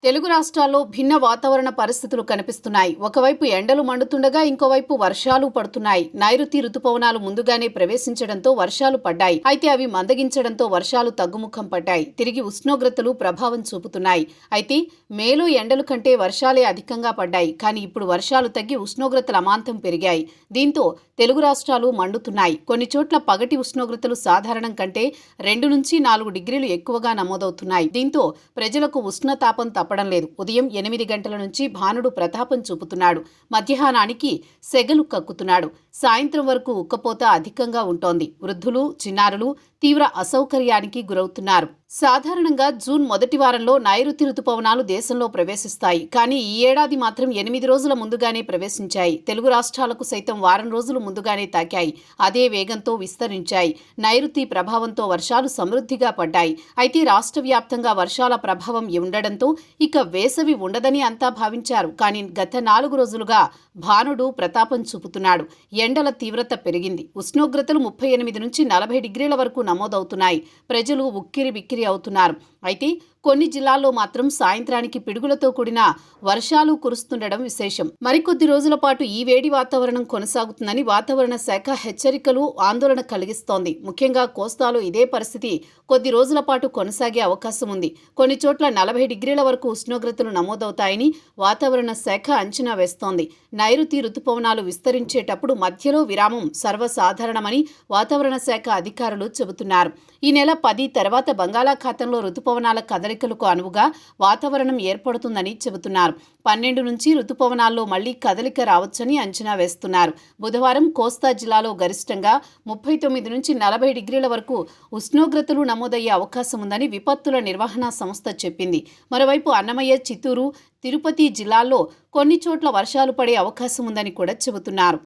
తెలుగు రాష్ట్రాల్లో భిన్న వాతావరణ పరిస్థితులు కనిపిస్తున్నాయి. ఒకవైపు ఎండలు మండుతుండగా ఇంకోవైపు వర్షాలు పడుతున్నాయి. నైరుతి రుతుపవనాలు ముందుగానే ప్రవేశించడంతో వర్షాలు పడ్డాయి. అయితే అవి మందగించడంతో వర్షాలు తగ్గుముఖం పడ్డాయి. తిరిగి ఉష్ణోగ్రతలు ప్రభావం చూపుతున్నాయి. అయితే మేలో ఎండలు కంటే వర్షాలే అధికంగా పడ్డాయి. కానీ ఇప్పుడు వర్షాలు తగ్గి ఉష్ణోగ్రతలు అమాంతం పెరిగాయి. దీంతో తెలుగు రాష్ట్రాలు మండుతున్నాయి. కొన్ని చోట్ల పగటి ఉష్ణోగ్రతలు సాధారణం కంటే 2 నుంచి 4 డిగ్రీలు ఎక్కువగా నమోదవుతున్నాయి. దీంతో ప్రజలకు ఉష్ణతాపం తప్పడం లేదు. ఉదయం 8 గంటల నుంచి భానుడు ప్రతాపం చూపుతున్నాడు. మధ్యాహ్నానికి సెగలు కక్కుతున్నాడు. సాయంత్రం వరకు ఉక్కపోత అధికంగా ఉంటోంది. వృద్ధులు, చిన్నారులు తీవ్ర అసౌకర్యానికి గురవుతున్నారు. సాధారణంగా జూన్ మొదటి వారంలో నైరుతి రుతుపవనాలు దేశంలో ప్రవేశిస్తాయి. కానీ ఈ ఏడాది మాత్రం 8 రోజుల ముందుగానే ప్రవేశించాయి. తెలుగు రాష్ట్రాలకు సైతం వారం రోజులు ముందుగానే తాకాయి. అదే వేగంతో విస్తరించాయి. నైరుతి ప్రభావంతో వర్షాలు సమృద్ధిగా పడ్డాయి. అయితే రాష్ట్ర వ్యాప్తంగా వర్షాల ప్రభావం ఉండడంతో ఇక వేసవి ఉండదని అంతా భావించారు. కానీ గత 4 రోజులుగా భానుడు ప్రతాపం చూపుతున్నాడు. ఎండల తీవ్రత పెరిగింది. ఉష్ణోగ్రతలు 38 నుంచి 40 డిగ్రీల వరకు నమోదవుతున్నాయి. ప్రజలు ఉక్కిరి బిక్కిరి అవుతున్నారు. అయితే కొన్ని జిల్లాల్లో మాత్రం సాయంత్రానికి పిడుగులతో కూడిన వర్షాలు కురుస్తుండడం విశేషం. మరికొద్ది రోజుల పాటు ఈ వేడి వాతావరణం కొనసాగుతుందని వాతావరణ శాఖ హెచ్చరికలు ఆందోళన కలిగిస్తోంది. ముఖ్యంగా కోస్తాలో ఇదే పరిస్థితి కొద్ది రోజుల పాటు కొనసాగే అవకాశం ఉంది. కొన్ని చోట్ల 40 డిగ్రీల వరకు ఉష్ణోగ్రతలు నమోదవుతాయని వాతావరణ శాఖ అంచనా వేస్తోంది. నైరుతి రుతుపవనాలు విస్తరించేటప్పుడు మధ్యలో విరామం సర్వసాధారణమని వాతావరణ శాఖ అధికారులు చెబుతున్నారు. ఈ నెల 10 తర్వాత బంగాళాఖాతంలో రుతుపవనాల కదలికలకు అనువుగా వాతావరణం ఏర్పడుతుందని చెబుతున్నారు. 12 నుంచి రుతుపవనాల్లో మళ్లీ కదలిక రావచ్చని అంచనా వేస్తున్నారు. బుధవారం కోస్తా జిల్లాలో గరిష్టంగా 39 నుంచి 40 డిగ్రీల వరకు ఉష్ణోగ్రతలు నమోదయ్యే అవకాశం ఉందని విపత్తుల నిర్వహణ సంస్థ చెప్పింది. మరోవైపు అన్నమయ్య, చిత్తూరు, తిరుపతి జిల్లాల్లో కొన్ని చోట్ల వర్షాలు పడే అవకాశం ఉందని కూడా చెబుతున్నారు.